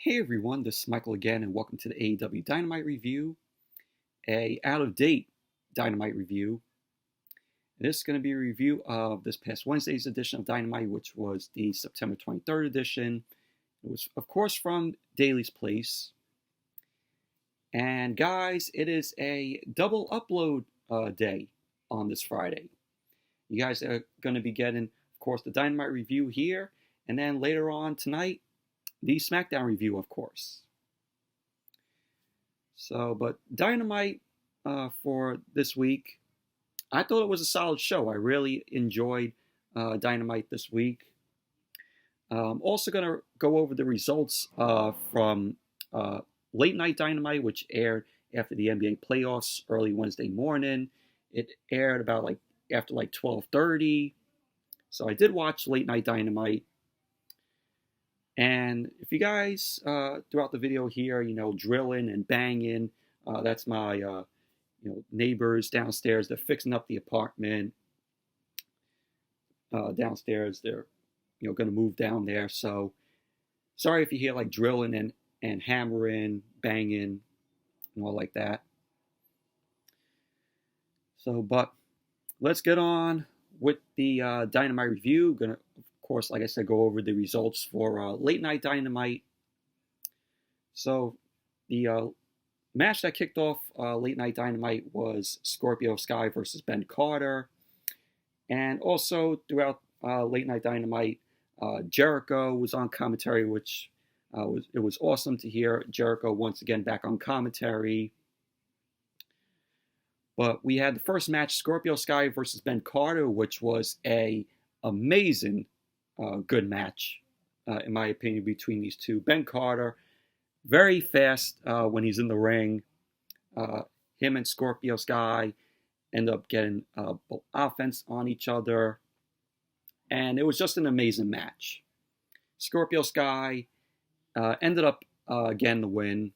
Hey everyone, this is Michael again, and welcome to the AEW Dynamite review, a out-of-date Dynamite review. This is going to be a review of this past Wednesday's edition of Dynamite, which was the September 23rd edition. It was, of course, from Daily's Place. And guys, it is a double upload day on this Friday. You guys are going to be getting, of course, the Dynamite review here, and then later on tonight, the SmackDown review, of course. But Dynamite for this week, I thought it was a solid show. I really enjoyed Dynamite this week. I'm also going to go over the results from Late Night Dynamite, which aired after the NBA playoffs early Wednesday morning. It aired about after 12:30. So I did watch Late Night Dynamite. And if you guys, throughout the video here, drilling and banging, that's my, neighbors downstairs. They're fixing up the apartment downstairs. They're, going to move down there. So sorry if you hear drilling and hammering, banging, and all like that. But let's get on with the Dynamite review. Of course, like I said, go over the results for Late Night Dynamite. So the match that kicked off Late Night Dynamite was Scorpio Sky versus Ben Carter. And also throughout Late Night Dynamite, Jericho was on commentary, which it was awesome to hear Jericho once again back on commentary. But we had the first match, Scorpio Sky versus Ben Carter, which was a amazing good match, in my opinion, between these two. Ben Carter, very fast when he's in the ring. Him and Scorpio Sky end up getting offense on each other. And it was just an amazing match. Scorpio Sky ended up getting the win.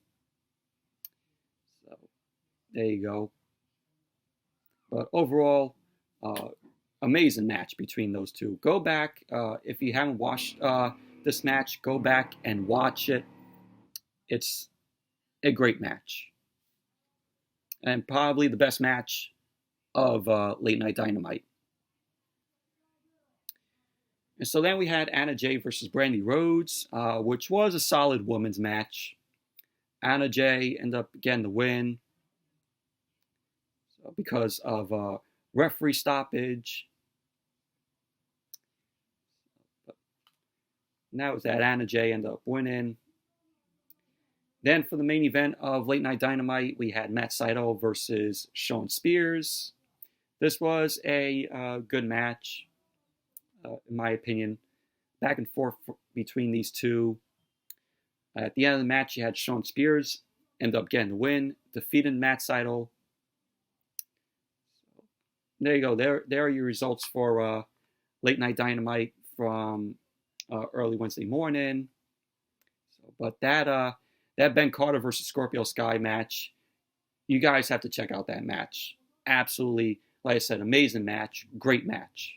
So there you go. But overall, amazing match between those two. Go back, if you haven't watched this match, go back and watch it. It's a great match. And probably the best match of Late Night Dynamite. And so then we had Anna Jay versus Brandy Rhodes, which was a solid women's match. Anna Jay ended up getting the win because of referee stoppage. And that was that. Anna Jay ended up winning. Then for the main event of Late Night Dynamite, we had Matt Sydal versus Shawn Spears. This was a good match, in my opinion. Back and forth between these two. At the end of the match, you had Shawn Spears end up getting the win, defeating Matt Sydal. There you go. There are your results for Late Night Dynamite from early Wednesday morning. But that Ben Carter versus Scorpio Sky match, you guys have to check out that match. Absolutely, like I said, amazing match, great match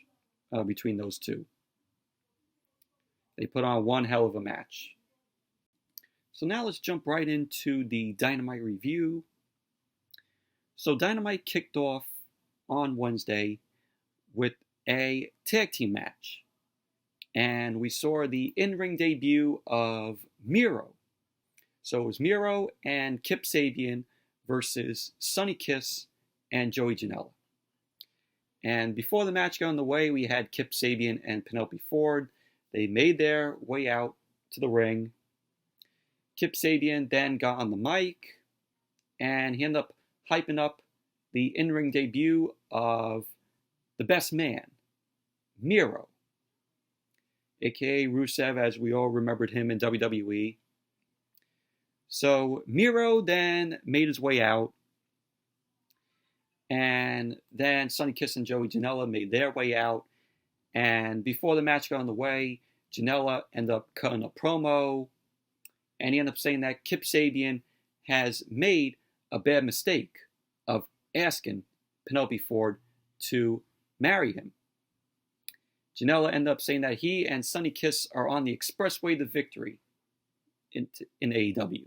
between those two. They put on one hell of a match. So now let's jump right into the Dynamite review. So Dynamite kicked off on Wednesday with a tag team match. And we saw the in-ring debut of Miro. So it was Miro and Kip Sabian versus Sonny Kiss and Joey Janela. And before the match got underway, we had Kip Sabian and Penelope Ford. They made their way out to the ring. Kip Sabian then got on the mic, and he ended up hyping up the in-ring debut of the best man, Miro, aka Rusev, as we all remembered him in WWE. So Miro then made his way out, and then Sonny Kiss and Joey Janela made their way out, and before the match got underway, Janela ended up cutting a promo, and he ended up saying that Kip Sabian has made a bad mistake of asking Penelope Ford to marry him. Janela ended up saying that he and Sonny Kiss are on the expressway to victory in AEW.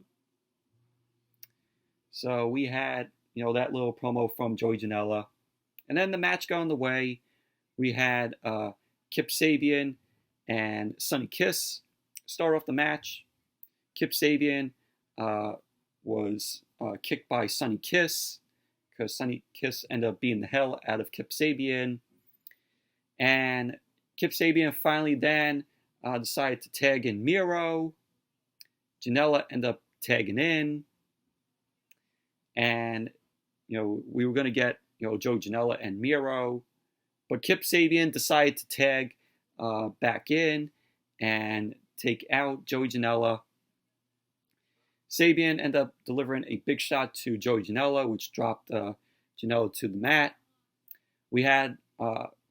So we had, that little promo from Joey Janela. And then the match got on the way. We had Kip Sabian and Sonny Kiss start off the match. Kip Sabian was kicked by Sonny Kiss because Sonny Kiss ended up beating the hell out of Kip Sabian. And Kip Sabian finally then decided to tag in Miro. Janela ended up tagging in. And, we were going to get, Joe Janela and Miro. But Kip Sabian decided to tag back in and take out Joey Janela. Sabian ended up delivering a big shot to Joey Janela, which dropped Janela to the mat. We had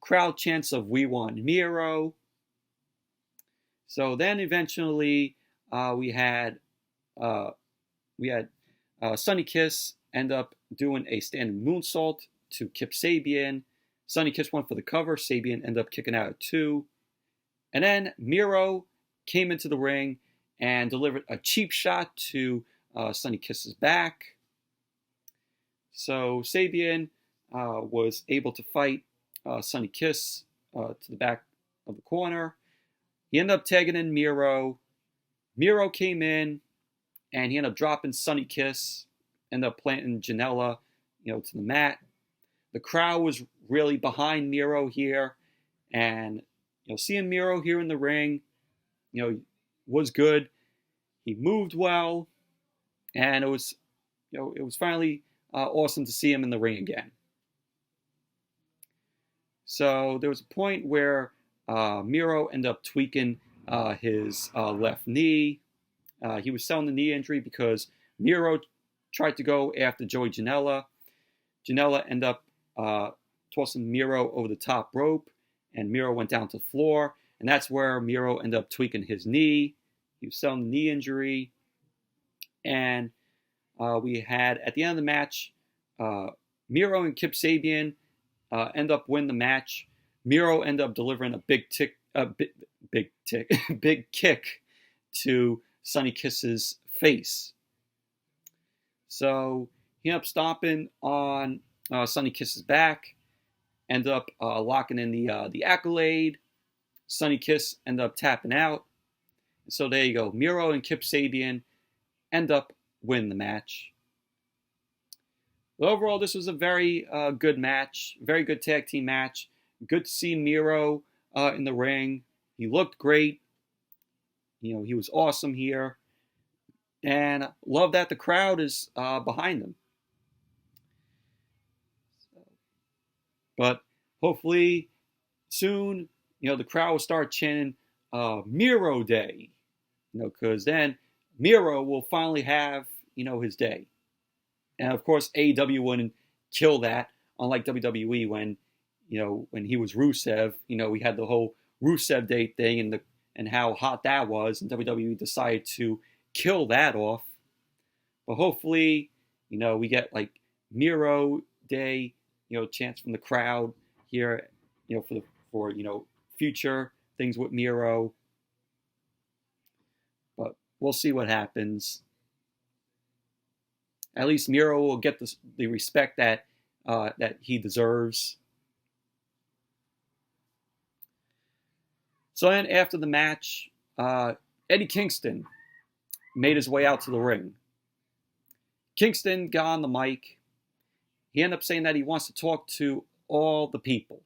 crowd chants of "We want Miro." So then eventually we had Sonny Kiss end up doing a standing moonsault to Kip Sabian. Sonny Kiss went for the cover. Sabian ended up kicking out at 2. And then Miro came into the ring and delivered a cheap shot to Sonny Kiss's back. So Sabian was able to fight Sonny Kiss to the back of the corner. He ended up tagging in Miro. Miro came in and he ended up dropping Sonny Kiss, ended up planting Janela, to the mat. The crowd was really behind Miro here, and seeing Miro here in the ring, was good. He moved well, and it was finally awesome to see him in the ring again. So there was a point where Miro ended up tweaking his left knee. He was selling the knee injury because Miro tried to go after Joey Janela. Janela ended up tossing Miro over the top rope, and Miro went down to the floor, and that's where Miro ended up tweaking his knee. He was selling the knee injury, and we had, at the end of the match, Miro and Kip Sabian end up winning the match. Miro ended up delivering a big kick to Sonny Kiss's face. So he ended up stomping on Sonny Kiss's back, ended up locking in the accolade. Sonny Kiss ended up tapping out. So there you go. Miro and Kip Sabian end up winning the match. But overall, this was a very good match. Very good tag team match. Good to see Miro in the ring. He looked great. He was awesome here. And love that the crowd is behind him. But hopefully soon, the crowd will start chanting Miro Day. Because then Miro will finally have, his day. And of course, AEW wouldn't kill that, unlike WWE when he was Rusev. We had the whole Rusev Day thing and how hot that was, and WWE decided to kill that off. But hopefully, we get like Miro Day, chants from the crowd here, for future things with Miro. But we'll see what happens. At least Miro will get the respect that he deserves. So then after the match, Eddie Kingston made his way out to the ring. Kingston got on the mic. He ended up saying that he wants to talk to all the people.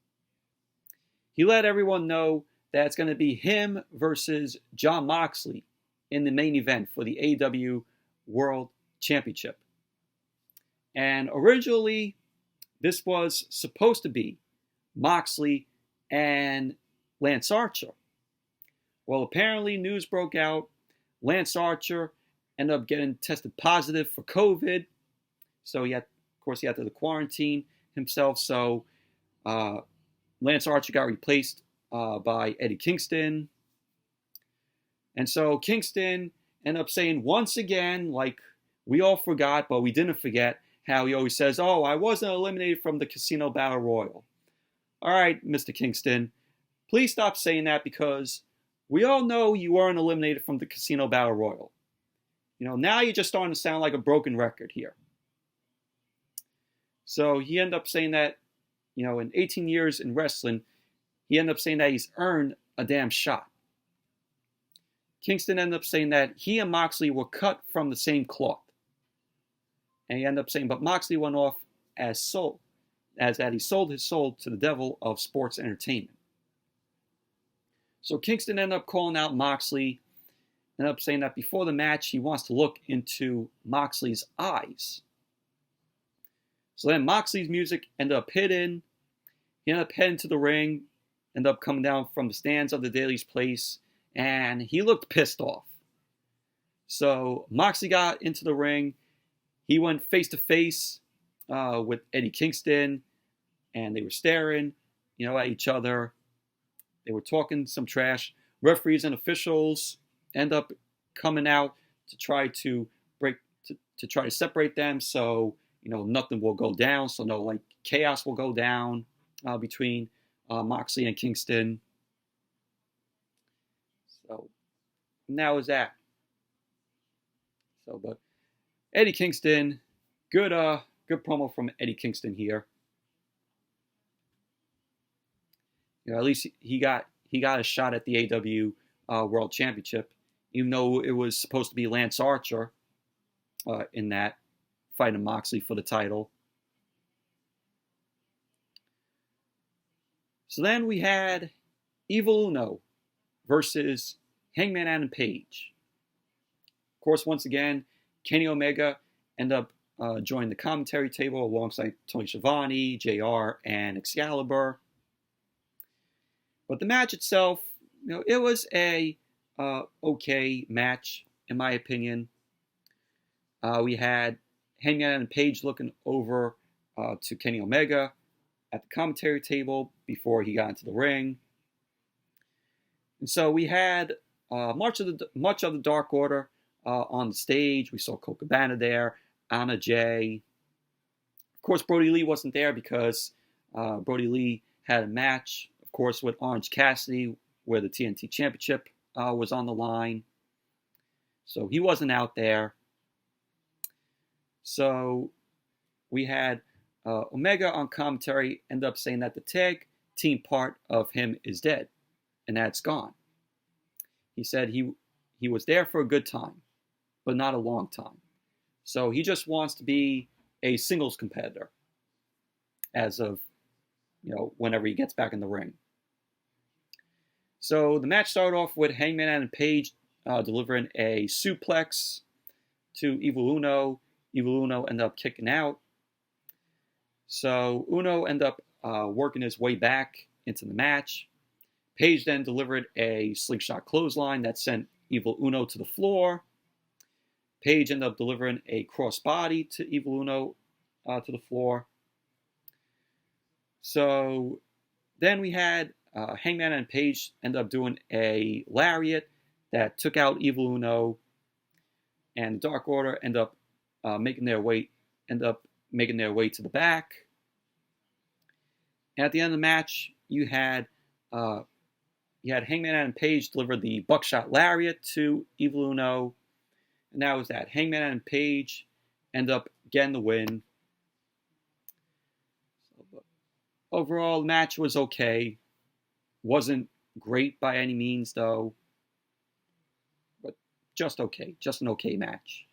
He let everyone know that it's going to be him versus Jon Moxley in the main event for the AEW World Championship. And originally, this was supposed to be Moxley and Lance Archer. Well, apparently news broke out. Lance Archer ended up getting tested positive for COVID. So he had to quarantine himself. So Lance Archer got replaced by Eddie Kingston. And so Kingston ended up saying once again, like we all forgot, but we didn't forget, how he always says, "Oh, I wasn't eliminated from the Casino Battle Royal." All right, Mr. Kingston, please stop saying that because we all know you weren't eliminated from the Casino Battle Royal. now you're just starting to sound like a broken record here. So he ended up saying that, in 18 years in wrestling, he ended up saying that he's earned a damn shot. Kingston ended up saying that he and Moxley were cut from the same cloth. And he ended up saying, but Moxley went off as that he sold his soul to the devil of sports entertainment. So Kingston ended up calling out Moxley, ended up saying that before the match, he wants to look into Moxley's eyes. So then Moxley's music ended up hitting. He ended up heading to the ring, ended up coming down from the stands of the Daily's place, and he looked pissed off. So Moxley got into the ring. He went face to face with Eddie Kingston, and they were staring, at each other. They were talking some trash. Referees and officials end up coming out to try to try to separate them, so nothing will go down. So no chaos will go down between Moxley and Kingston. So now is that. So, but Eddie Kingston, good promo from Eddie Kingston here. At least he got a shot at the AEW World Championship, even though it was supposed to be Lance Archer in that fighting Moxley for the title. So then we had Evil Uno versus Hangman Adam Page. Of course, once again, Kenny Omega ended up joining the commentary table alongside Tony Schiavone, JR, and Excalibur. But the match itself, it was a okay match, in my opinion. We had Hangman Adam Page looking over to Kenny Omega at the commentary table before he got into the ring. And so we had much of the Dark Order on the stage. We saw Colt Cabana there, Anna Jay. Of course, Brodie Lee wasn't there because Brodie Lee had a match, of course, with Orange Cassidy, where the TNT Championship was on the line. So he wasn't out there. So we had Omega on commentary end up saying that the tag team part of him is dead, and that's gone. He said he was there for a good time, but not a long time. So he just wants to be a singles competitor as of, whenever he gets back in the ring. So the match started off with Hangman Adam Page delivering a suplex to Evil Uno. Evil Uno ended up kicking out. So Uno ended up working his way back into the match. Page then delivered a slingshot clothesline that sent Evil Uno to the floor. Page ended up delivering a crossbody to Evil Uno to the floor. So then we had Hangman and Page end up doing a lariat that took out Evil Uno, and Dark Order end up making their way to the back. And at the end of the match, you had Hangman and Page deliver the buckshot lariat to Evil Uno, and that was that. Hangman and Page end up getting the win. So, overall, the match was okay. Wasn't great by any means, though. But just okay. Just an okay match.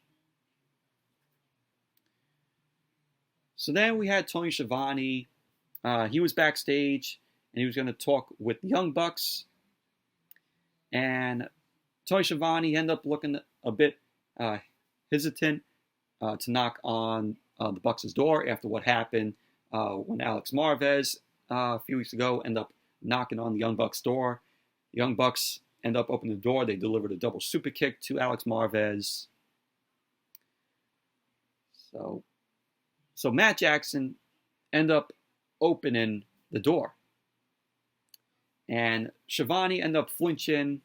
So then we had Tony Schiavone. He was backstage, and he was going to talk with the Young Bucks. And Tony Schiavone ended up looking a bit hesitant to knock on the Bucks' door after what happened when Alex Marvez a few weeks ago ended up knocking on the Young Bucks' door. The Young Bucks end up opening the door. They delivered a double super kick to Alex Marvez. So Matt Jackson ended up opening the door. And Schiavone ended up flinching.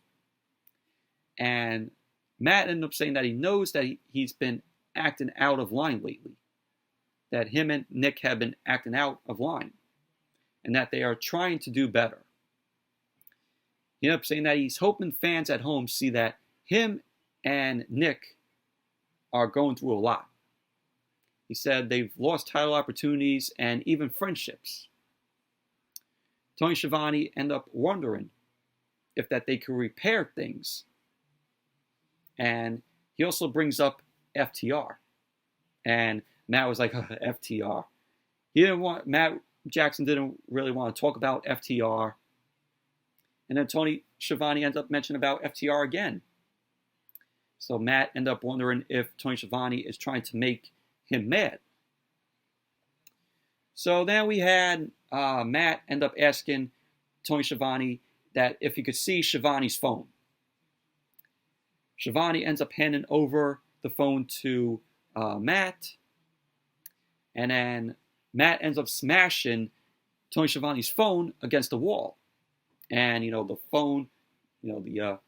And Matt ended up saying that he knows that he's been acting out of line lately. That him and Nick have been acting out of line. And that they are trying to do better. He ended up saying that he's hoping fans at home see that him and Nick are going through a lot. He said they've lost title opportunities and even friendships. Tony Schiavone ended up wondering if that they could repair things. And he also brings up FTR. And Matt was like, FTR. Matt Jackson didn't really want to talk about FTR. And then Tony Schiavone ends up mentioning about FTR again. So Matt ended up wondering if Tony Schiavone is trying to make him mad. So then we had Matt end up asking Tony Schiavone that if he could see Schiavone's phone. Schiavone ends up handing over the phone to Matt. And then Matt ends up smashing Tony Schiavone's phone against the wall. And, the phone, the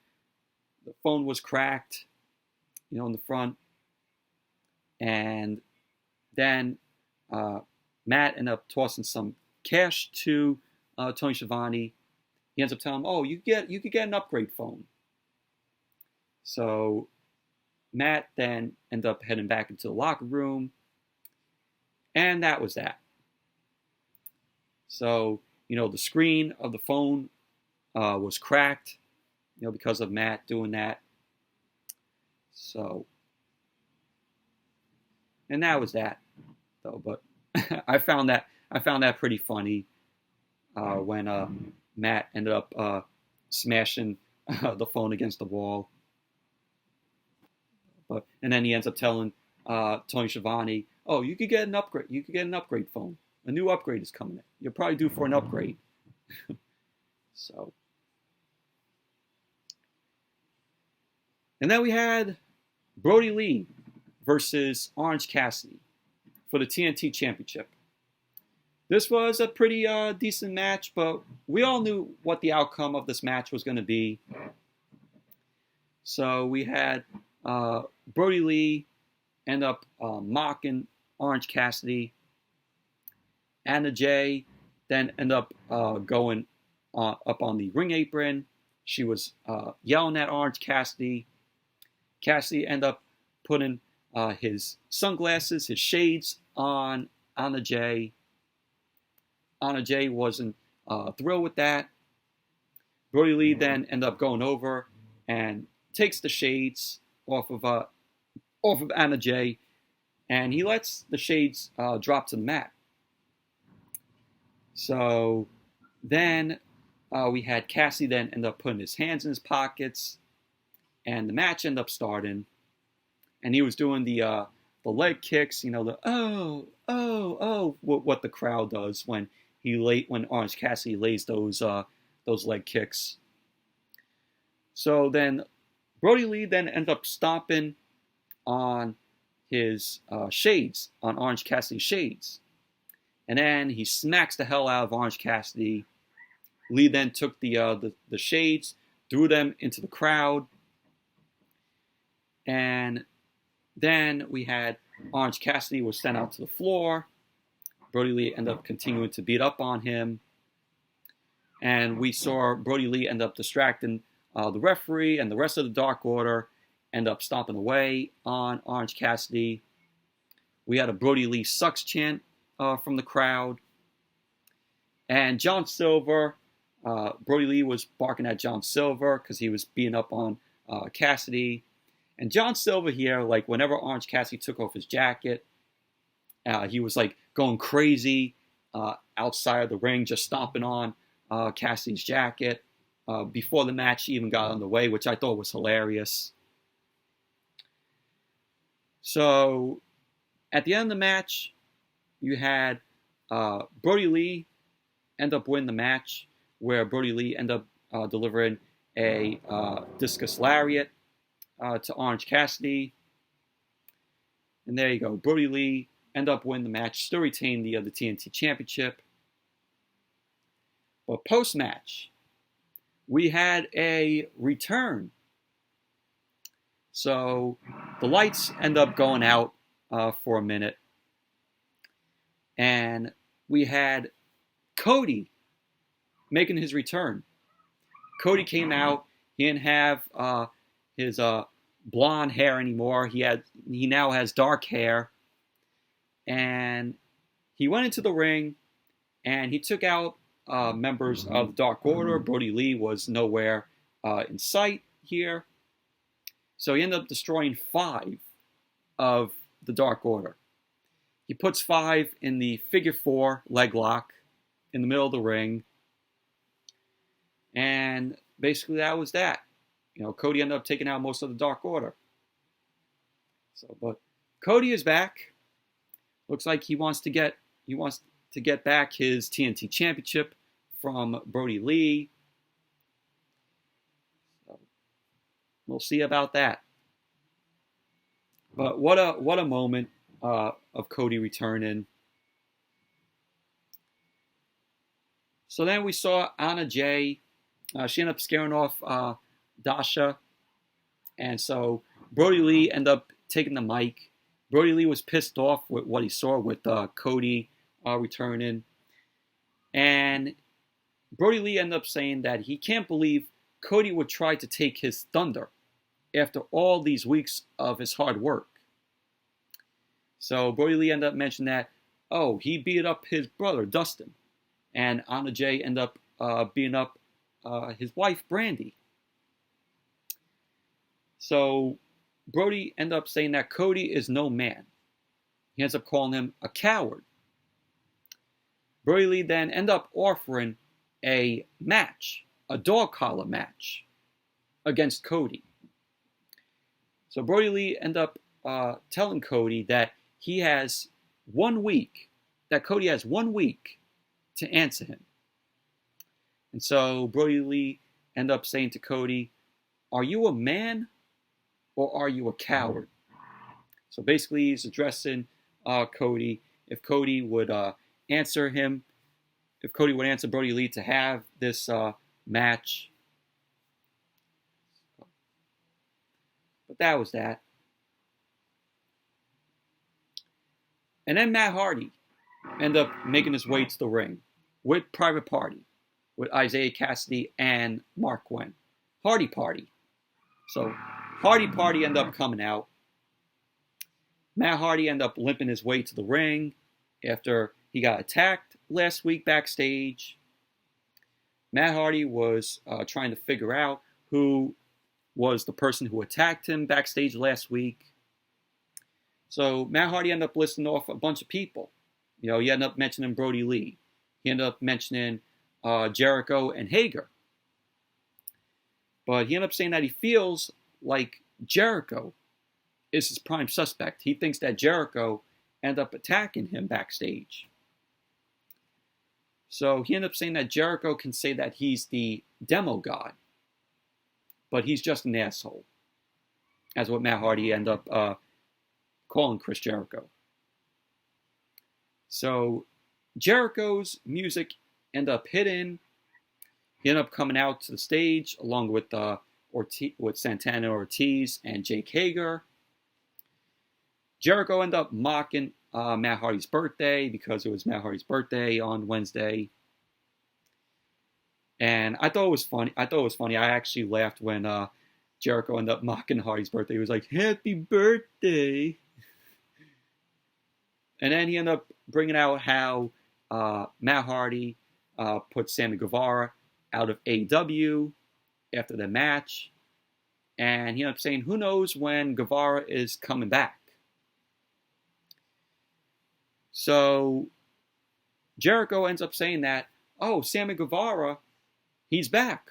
phone was cracked, in the front. And then Matt ended up tossing some cash to Tony Schiavone. He ends up telling him, you could get an upgrade phone. So Matt then ended up heading back into the locker room. And that was that. So, the screen of the phone was cracked, because of Matt doing that. So, and that was that, though. But I found that pretty funny when Matt ended up smashing the phone against the wall. And then he ends up telling Tony Schiavone, you could get an upgrade. You could get an upgrade phone. A new upgrade is coming in. You're probably due for an upgrade. So. And then we had Brodie Lee versus Orange Cassidy for the TNT Championship. This was a pretty decent match, but we all knew what the outcome of this match was going to be. So we had Brodie Lee end up mocking Orange Cassidy. Anna Jay then end up going up on the ring apron. She was yelling at Orange Cassidy. Cassidy ended up putting his sunglasses, his shades on Anna Jay. Anna Jay wasn't thrilled with that. Brodie Lee then ended up going over and takes the shades off of Anna Jay, and he lets the shades drop to the mat. So then we had Cassidy then end up putting his hands in his pockets, and the match ended up starting. And he was doing the leg kicks, what the crowd does when Orange Cassidy lays those leg kicks. So then Brodie Lee then ends up stomping on his shades, on Orange Cassidy's shades. And then he smacks the hell out of Orange Cassidy. Lee then took the shades, threw them into the crowd. And then we had Orange Cassidy was sent out to the floor. Brodie Lee ended up continuing to beat up on him. And we saw Brodie Lee end up distracting the referee, and the rest of the Dark Order end up stomping away on Orange Cassidy. We had a Brodie Lee sucks chant from the crowd. And John Silver, Brodie Lee was barking at John Silver because he was beating up on Cassidy. And John Silver here, like whenever Orange Cassidy took off his jacket, he was like going crazy outside of the ring, just stomping on Cassidy's jacket before the match even got underway, which I thought was hilarious. So at the end of the match, you had Brodie Lee end up winning the match, where Brodie Lee ended up delivering a discus lariat to Orange Cassidy. And there you go. Brodie Lee ended up winning the match, still retained the TNT Championship. But post-match, we had a return. So the lights end up going out for a minute. And we had Cody making his return. Cody came out. He didn't have his blonde hair anymore. He now has dark hair. And he went into the ring and he took out members of the Dark Order. Brodie Lee was nowhere in sight here. So he ended up destroying 5 of the Dark Order. He puts 5 in the figure 4 leg lock in the middle of the ring. And basically that was that. Cody ended up taking out most of the Dark Order. But Cody is back. Looks like he wants to get back his TNT Championship from Brodie Lee. So we'll see about that. But what a moment of Cody returning. So then we saw Anna Jay. She ended up scaring off Dasha. And so Brodie Lee ended up taking the mic. Brodie Lee was pissed off with what he saw with Cody returning. And Brodie Lee ended up saying that he can't believe Cody would try to take his thunder after all these weeks of his hard work. So Brodie Lee ended up mentioning that, he beat up his brother, Dustin. And Anna Jay ended up beating up his wife, Brandy. So Brodie ended up saying that Cody is no man. He ends up calling him a coward. Brodie Lee then ended up offering a match, a dog collar match, against Cody. So Brodie Lee ended up telling Cody that he has 1 week, that Cody has 1 week to answer him. And so Brodie Lee ended up saying to Cody, "Are you a man or are you a coward?" So basically he's addressing Cody. If Cody would answer him, if Cody would answer Brodie Lee to have this match. But that was that. And then Matt Hardy ended up making his way to the ring with Private Party, with Isaiah Cassidy and Mark Quinn. Hardy Party. So Hardy Party ended up coming out. Matt Hardy ended up limping his way to the ring after he got attacked last week backstage. Matt Hardy was trying to figure out who was the person who attacked him backstage last week. So Matt Hardy ended up listing off a bunch of people. He ended up mentioning Brodie Lee. He ended up mentioning Jericho and Hager. But he ended up saying that he feels like Jericho is his prime suspect. He thinks that Jericho ended up attacking him backstage. So he ended up saying that Jericho can say that he's the demo god, but he's just an asshole. That's what Matt Hardy ended up calling Chris Jericho. So Jericho's music ended up hitting. He ended up coming out to the stage along with Santana Ortiz and Jake Hager. Jericho ended up mocking Matt Hardy's birthday because it was Matt Hardy's birthday on Wednesday. And I thought it was funny. I actually laughed when Jericho ended up mocking Hardy's birthday. He was like, "Happy birthday." And then he ended up bringing out how Matt Hardy put Sammy Guevara out of AEW after the match. And he ended up saying, who knows when Guevara is coming back. So Jericho ends up saying that, Sammy Guevara, he's back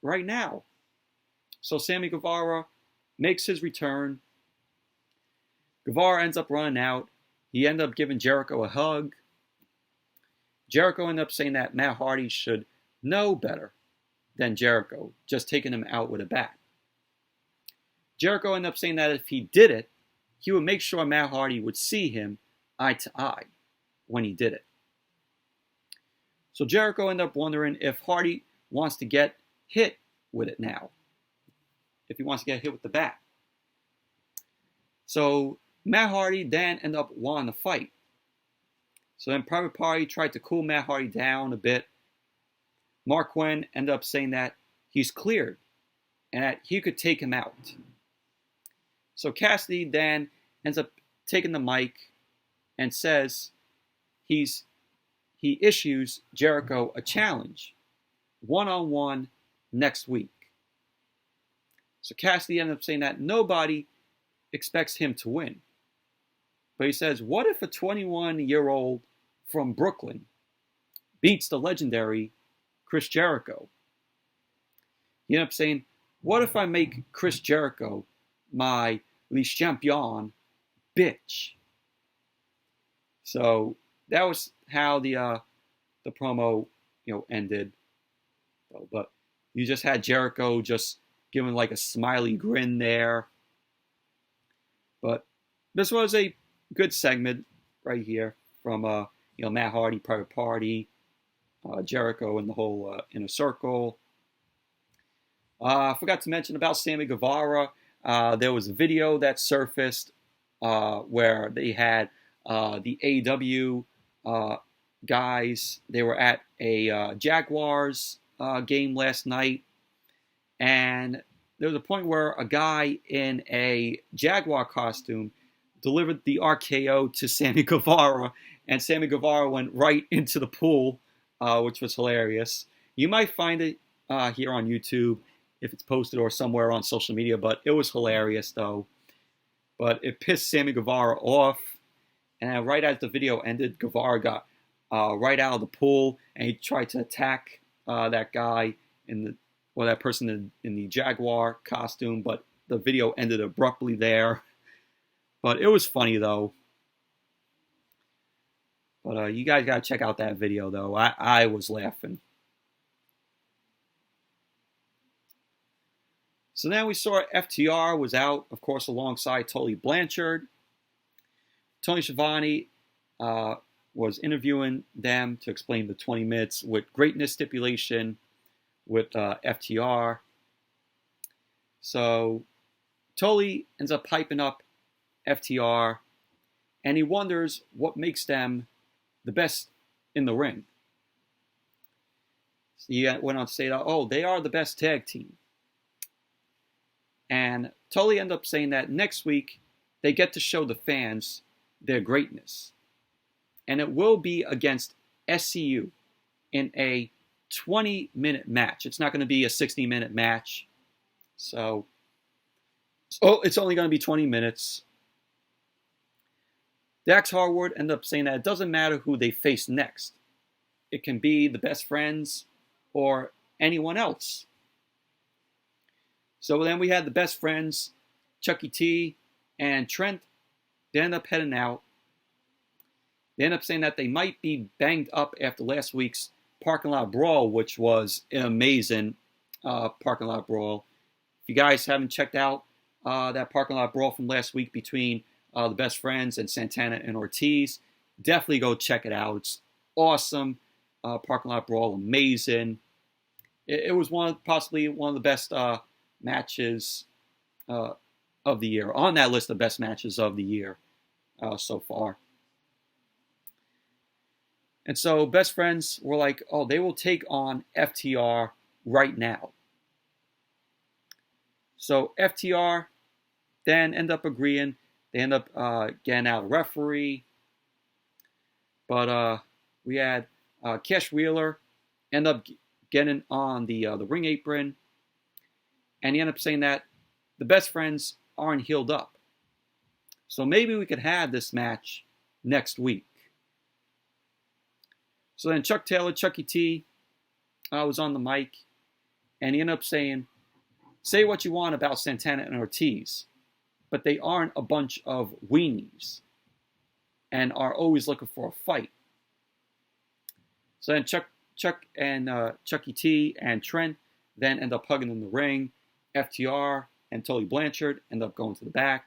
right now. So Sammy Guevara makes his return. Guevara ends up running out. He ended up giving Jericho a hug. Jericho ended up saying that Matt Hardy should know better than Jericho, just taking him out with a bat. Jericho ended up saying that if he did it, he would make sure Matt Hardy would see him eye to eye when he did it. So Jericho ended up wondering if Hardy wants to get hit with it now. If he wants to get hit with the bat. So Matt Hardy then ended up wanting to fight. So then Private Party tried to cool Matt Hardy down a bit. Mark Quinn ended up saying that he's cleared and that he could take him out. So Cassidy then ends up taking the mic and says he issues Jericho a challenge, one-on-one next week. So Cassidy ended up saying that nobody expects him to win. But he says, what if a 21-year-old from Brooklyn beats the legendary Chris Jericho? He ended up saying, what if I make Chris Jericho my Le Champion bitch? So that was how the promo ended. But you just had Jericho just giving like a smiley grin there. But this was a good segment right here from Matt Hardy, Private Party, Jericho, and the whole Inner Circle. I forgot to mention about Sammy Guevara. There was a video that surfaced where they had the AEW guys. They were at a Jaguars game last night, and there was a point where a guy in a Jaguar costume delivered the RKO to Sammy Guevara, and Sammy Guevara went right into the pool, which was hilarious. You might find it here on YouTube if it's posted or somewhere on social media, but it was hilarious though. But it pissed Sammy Guevara off, and right as the video ended, Guevara got right out of the pool, and he tried to attack that guy that person in the Jaguar costume, but the video ended abruptly there. But it was funny though. But you guys gotta check out that video though. I was laughing. So then we saw FTR was out, of course, alongside Tully Blanchard. Tony Schiavone was interviewing them to explain the 20 minutes with greatness stipulation with FTR. So Tully ends up hyping up FTR, and he wonders what makes them the best in the ring. So he went on to say that, they are the best tag team. And Tully ended up saying that next week they get to show the fans their greatness. And it will be against SCU in a 20-minute match. It's not going to be a 60-minute match. So it's only going to be 20 minutes. Dax Harwood ended up saying that it doesn't matter who they face next. It can be the Best Friends or anyone else. So then we had the Best Friends, Chucky T and Trent. They end up heading out. They end up saying that they might be banged up after last week's parking lot brawl, which was an amazing parking lot brawl. If you guys haven't checked out that parking lot brawl from last week between the Best Friends and Santana and Ortiz, definitely go check it out. It's awesome. Parking lot brawl, amazing. It was possibly one of the best matches of the year, on that list of best matches of the year so far. And so Best Friends were like, they will take on FTR right now. So FTR then end up agreeing. They end up getting out a referee. But we had Cash Wheeler end up getting on the ring apron. And he ended up saying that the Best Friends aren't healed up. So maybe we could have this match next week. So then Chuck Taylor, Chucky T, was on the mic. And he ended up saying, say what you want about Santana and Ortiz, but they aren't a bunch of weenies and are always looking for a fight. So then Chuck and Chucky T and Trent then end up hugging in the ring. FTR and Tully Blanchard end up going to the back.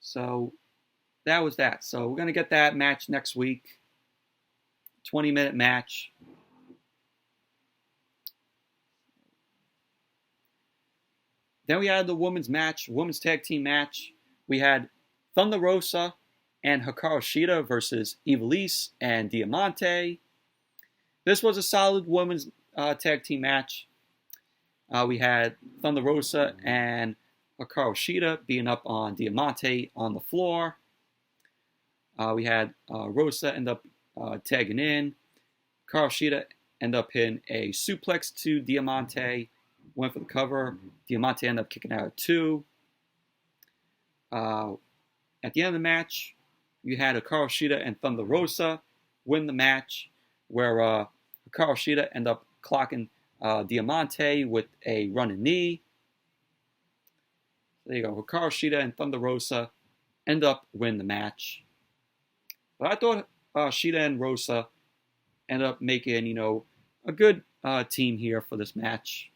So that was that. So we're going to get that match next week. 20-minute match. Then we had the women's tag team match. We had Thunder Rosa and Hikaru Shida versus Ivelisse and Diamonte. This was a solid women's tag team match. We had Thunder Rosa and Hikaru Shida being up on Diamonte on the floor. We had Rosa end up tagging in. Hikaru Shida end up hitting a suplex to Diamante. Went for the cover. Diamante ended up kicking out at 2. At the end of the match, you had Hikaru Shida and Thunder Rosa win the match, where Hikaru Shida ended up clocking Diamante with a running knee. There you go. Hikaru Shida and Thunder Rosa end up winning the match. But I thought Shida and Rosa ended up making, a good team here for this match.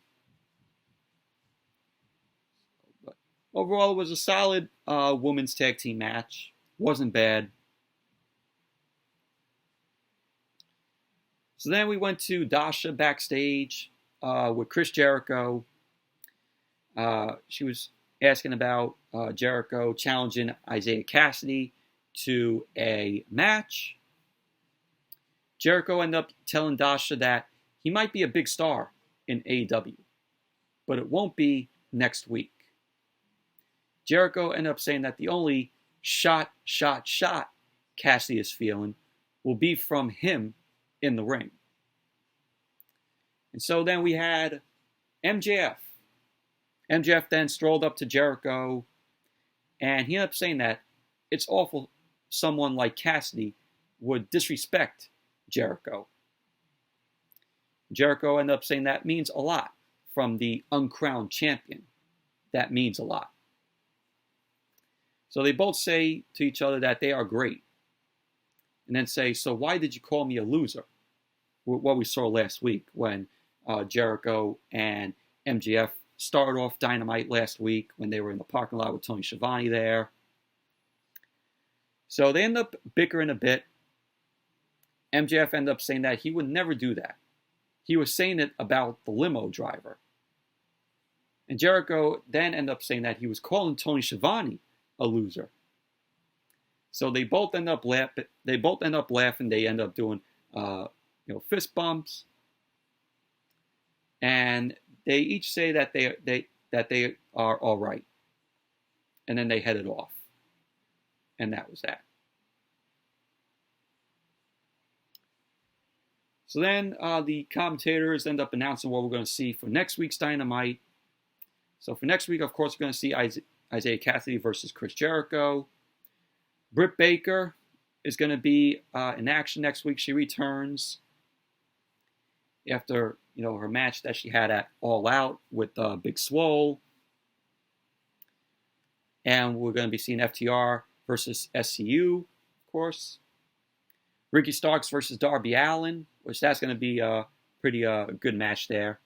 But overall, it was a solid women's tag team match. Wasn't bad. So then we went to Dasha backstage with Chris Jericho. She was asking about Jericho challenging Isaiah Cassidy to a match. Jericho ended up telling Dasha that he might be a big star in AEW, but it won't be next week. Jericho ended up saying that the only shot Cassidy is feeling will be from him in the ring. And so then we had MJF. MJF then strolled up to Jericho, and he ended up saying that it's awful someone like Cassidy would disrespect Jericho. Jericho ended up saying that means a lot from the uncrowned champion. That means a lot. So they both say to each other that they are great. And then say, so why did you call me a loser? What we saw last week when Jericho and MJF started off Dynamite last week when they were in the parking lot with Tony Schiavone there. So they end up bickering a bit. MJF ended up saying that he would never do that. He was saying it about the limo driver. And Jericho then ended up saying that he was calling Tony Schiavone a loser. So they both end up laughing. They end up doing fist bumps. And they each say that they are all right. And then they headed off. And that was that. So then the commentators end up announcing what we're going to see for next week's Dynamite. So for next week, of course, we're going to see Isaiah Cassidy versus Chris Jericho. Britt Baker is going to be in action next week. She returns after her match that she had at All Out with Big Swole. And we're going to be seeing FTR versus SCU, of course. Ricky Starks versus Darby Allin, which that's going to be a pretty good match there.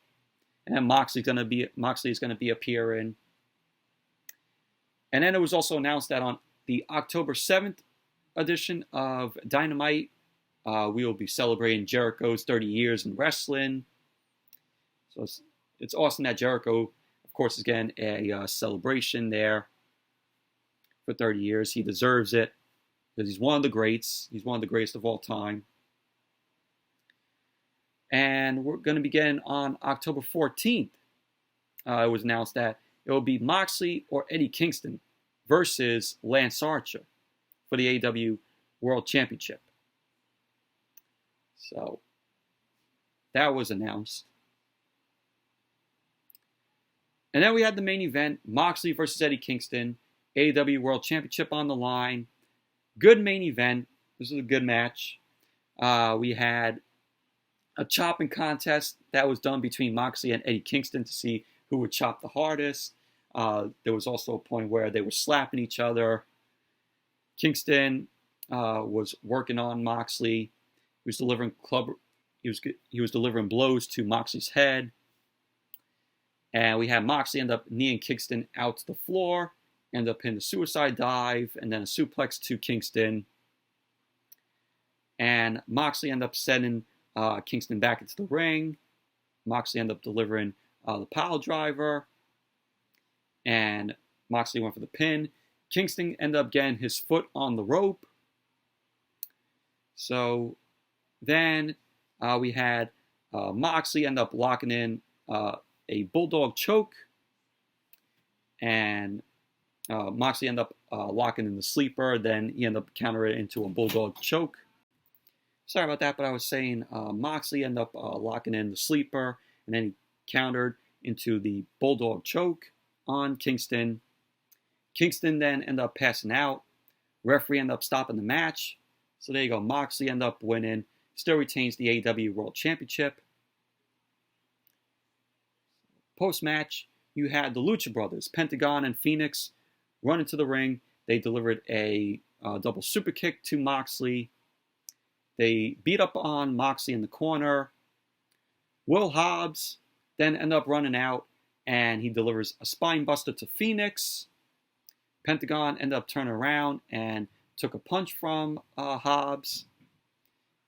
And then Moxley is going to be appearing. And then it was also announced that on the October 7th edition of Dynamite, we will be celebrating Jericho's 30 years in wrestling. So it's awesome that Jericho, of course, is getting a celebration there for 30 years. He deserves it because he's one of the greats. He's one of the greatest of all time. And we're going to begin on October 14th. It was announced that it will be Moxley or Eddie Kingston versus Lance Archer for the AEW World Championship. So that was announced. And then we had the main event, Moxley versus Eddie Kingston, AEW World Championship on the line. Good main event. This was a good match. We had a chopping contest that was done between Moxley and Eddie Kingston to see who would chop the hardest. There was also a point where they were slapping each other. Kingston was working on Moxley. He was delivering He was delivering blows to Moxley's head. And we had Moxley end up kneeing Kingston out to the floor, end up hitting a suicide dive, and then a suplex to Kingston. And Moxley ended up sending Kingston back into the ring. Moxley ended up delivering the pile driver. And Moxley went for the pin. Kingston ended up getting his foot on the rope. So then we had Moxley end up locking in a bulldog choke. and Moxley ended up locking in the sleeper. Then he ended up countering it into a bulldog choke. Sorry about that, but I was saying Moxley ended up locking in the sleeper, and then he countered into the bulldog choke on Kingston. Kingston then ended up passing out. Referee ended up stopping the match. So there you go. Moxley ended up winning. Still retains the AEW World Championship. Post-match, you had the Lucha Brothers, Pentagon and Phoenix, run into the ring. They delivered a double super kick to Moxley. They beat up on Moxley in the corner. Will Hobbs then ended up running out, and he delivers a spine buster to Phoenix. Pentagon ended up turning around and took a punch from Hobbs.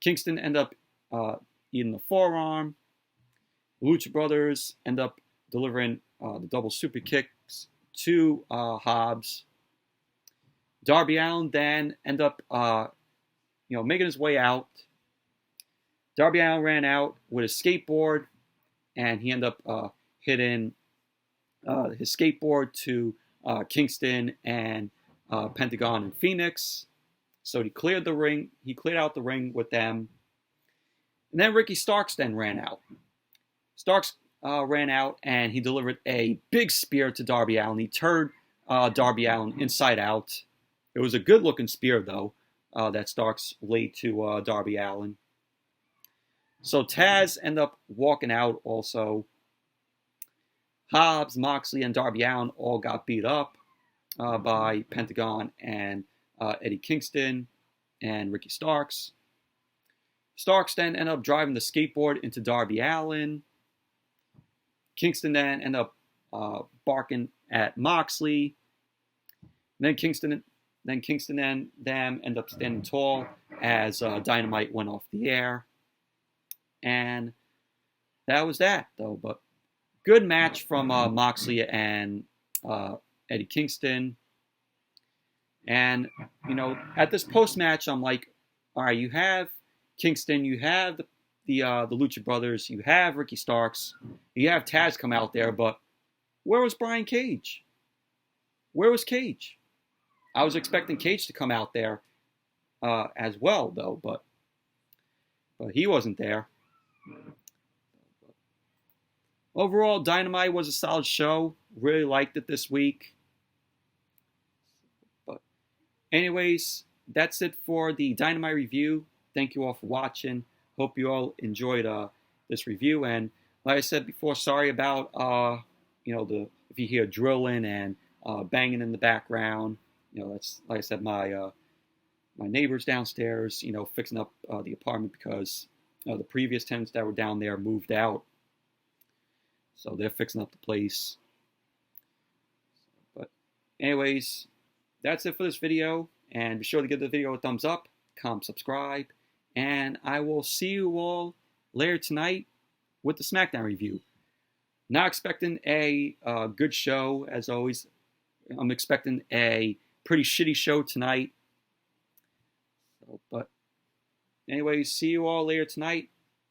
Kingston ended up eating the forearm. Lucha Brothers end up delivering the double super kicks to Hobbs. Darby Allin then ended up making his way out. Darby Allin ran out with his skateboard, and he ended up hitting his skateboard to Kingston and Pentagon and Phoenix. So he cleared the ring. He cleared out the ring with them. And then Ricky Starks then ran out. Starks ran out, and he delivered a big spear to Darby Allin. He turned Darby Allin inside out. It was a good-looking spear, though, that Starks laid to Darby Allin. So Taz ended up walking out also. Hobbs, Moxley, and Darby Allin all got beat up by Pentagon and Eddie Kingston and Ricky Starks. Starks then ended up driving the skateboard into Darby Allin. Kingston then ended up barking at Moxley. Then Kingston and them end up standing tall as Dynamite went off the air. And that was that, though. But good match from Moxley and Eddie Kingston. And, at this post-match, I'm like, all right, you have Kingston, you have the Lucha Brothers, you have Ricky Starks, you have Taz come out there, but where was Brian Cage? Where was Cage? I was expecting Cage to come out there as well, though, but he wasn't there. Overall, Dynamite was a solid show. Really liked it this week. But anyways, that's it for the Dynamite review. Thank you all for watching. Hope you all enjoyed this review. And like I said before, sorry about if you hear drilling and banging in the background. That's, like I said, my neighbors downstairs, fixing up the apartment because the previous tenants that were down there moved out. So they're fixing up the place. But anyways, that's it for this video. And be sure to give the video a thumbs up, comment, subscribe. And I will see you all later tonight with the SmackDown review. Not expecting a good show, as always. I'm expecting a pretty shitty show tonight. But anyways, see you all later tonight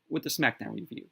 with the SmackDown review.